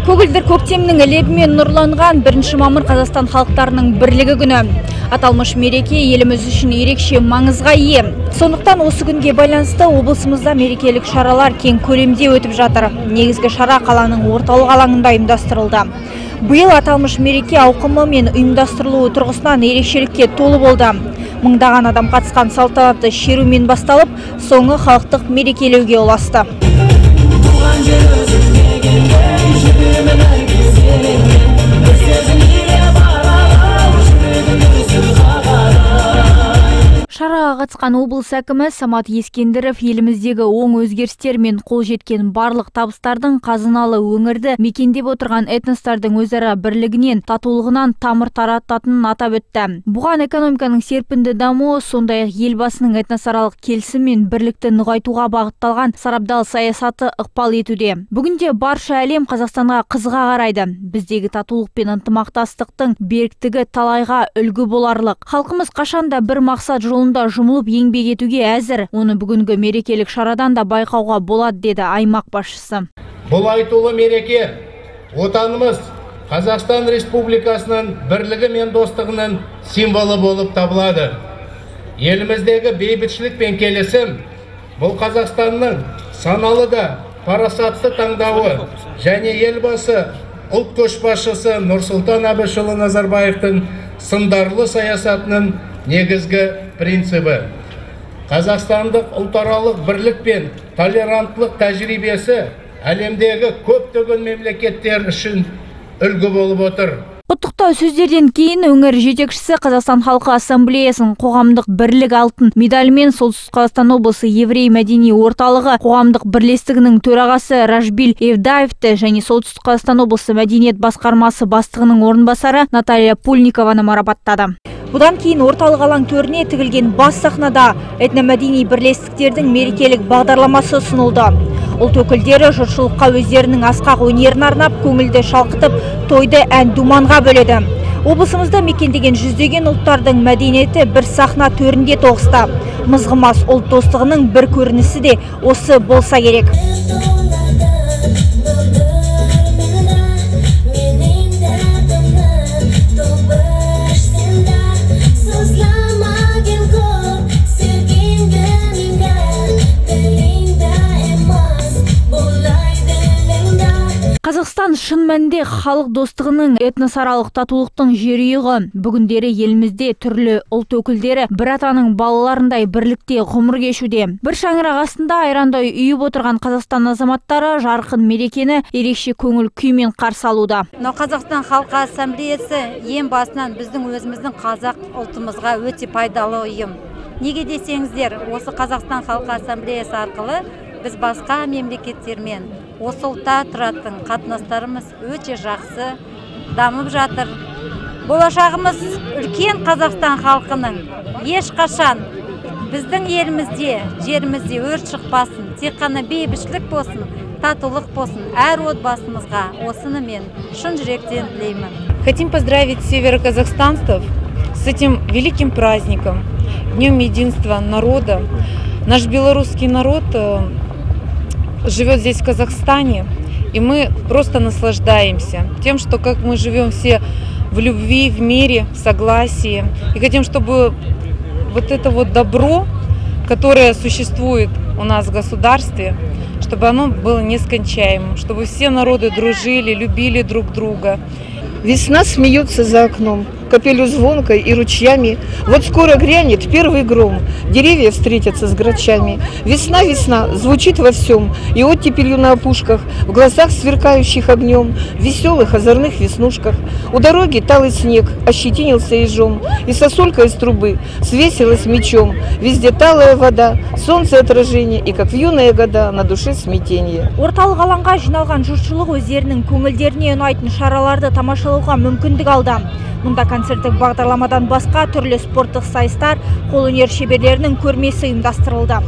Көгілдір көктемнің лебімен нұрланған 1 мамыр Қазақстан халықтарының бірлігі күні. Аталмыш мереке еліміз үшін ерекше маңызға ие. Сондықтан осы күнге байланысты облысымызда мерекелік шаралар кең көлемде өтіп жатыр. Негізгі шара қаланың орталық алаңында ұйымдастырылды. Биыл аталмыш мереке ауқымы мен ұйымдастырылуы тұрғысынан ерекшелікке толы болды. Мыңдаған адам қатысқан салтанатты шерумен басталып, соңы халықтық мерекелеуге ұласты. Шараға қатысқан облыс әкімі Самат Ескендіров еліміздегі оң өзгерістер мен қол жеткен барлық табыстардың қазыналы өңірді мекендеп отырған этностардың өзара бірлігінен, татулығынан тамыр тарататынын атап өтті. Бұған экономиканың серпінді дамуы, сондай-ақ елбасының этносаралық келісім мен бірлікті нығайтуға бағытталған сарабдал саясаты ықпал етуде. Бүгінде барша әлем Қазақстанға қызыға қарайды. Біздегі татулық пен ынтымақтастықтың беріктігі талайға үлгі боларлық. Халқымыз қашанда бір мақсат жолында жұмылып еңбек етуге әзір. Оны бүгінгі мерекелік шарадан да байқауға болады, деді аймақ басшысы. Бұл айтулы мереке отанымыз Қазақстан Республикасының бірлігі мен достығының символы болып табылады. Еліміздегі бейбітшілік пен келісім бұл Қазақстанның саналы да парасатты таңдауы және елбасы ұлт көшбасшысы Нұрсұлтан Әбішұлы Назарбаевтың сындарлы саясатының негізгі принципі. Қазақстандық ұлтаралық бірлік пен толерантлық тәжірибесі әлемдегі көптеген мемлекеттер үшін үлгі болып отыр. Құттықтау сөздерден кейін өңір жетекшісі Қазақстан халқы ассамблеясының қоғамдық бірлік алтын медалімен Солтүстік Қазақстан облысы еврей мәдени орталығы қоғамдық бірлестігінің төрағасы Ражбил Евдаевті және Солтүстік Қазақстан облысы мәдениет басқармасы бастығының орынбасары Наталья Пульникованы марапаттады. Бұдан кейін орталық алаң төріне тігілген бас сахнада этномәдени бірлестіктердің мерекелік бағдарламасы ұсынылды. Ұлт өкілдері жұртшылыққа өздерінің асқақ өнерін арнап, көңілді шалқытып, тойды ән-думанға бөледі. Облысымызда мекендеген жүздеген ұлттардың мәдениеті бір сахна төрінде тоғысты. Мызғымас ұлт достығының бір көрінісі де осы болса керек. Қазақстан шын мәнінде халық достығының, этносаралық татулықтың жерұйығы. Бүгіндері елімізде түрлі ұлт өкілдері бір атаның балаларындай бірлікте ғұмыр кешуде. Бір шаңырақ астында айрандай үйіп отырған Қазақстан азаматтары жарқын мерекені ерекше көңіл күймен қарсы алуда. Қазақстан халқы ассамблеясы ең басынан біздің өзіміздің қазақ ұлтымызға өте пайдалы ұйым. Неге десеңіздер, осы Қазақстан халқы ассамблеясы арқылы біз басқа мемлекеттермен осы ұлтта тұратын қатынастарымыз өте жақсы дамып жатыр. Болашағымыз үлкен Қазақстан халқының ешқашан біздің елімізде, жерімізде өрт шықпасын, тек қана бейбітшілік болсын, татулық болсын, әр отбасымызға осыны мен шын жүректен тілеймін. Хотим поздравить североказахстанцев с этим великим праздником, Днем единства народа. Наш белорусский народ живет здесь в Казахстане, и мы просто наслаждаемся тем, что как мы живем все в любви, в мире, в согласии. И хотим, чтобы вот это вот добро, которое существует у нас в государстве, чтобы оно было нескончаемым, чтобы все народы дружили, любили друг друга. Весна смеется за окном, капелью звонкой и ручьями. Вот скоро грянет первый гром, деревья встретятся с грачами. Весна, весна, звучит во всем, и оттепелью на опушках, в глазах сверкающих огнем, в веселых озорных веснушках. У дороги талый снег ощетинился ежом, и сосулька из трубы свесилась мечом. Везде талая вода, солнце отражение, и как в юные года на душе смятение. Орталық алаңға жиналған жұртшылық өздерінің көңілдеріне ұнайтын шараларды тамашалауға мүмкіндік алды. Мұнда концерттік бағдарламадан басқа түрлі спорттық сайыстар, қолөнер шеберлерінің көрмесі ұйымдастырылды.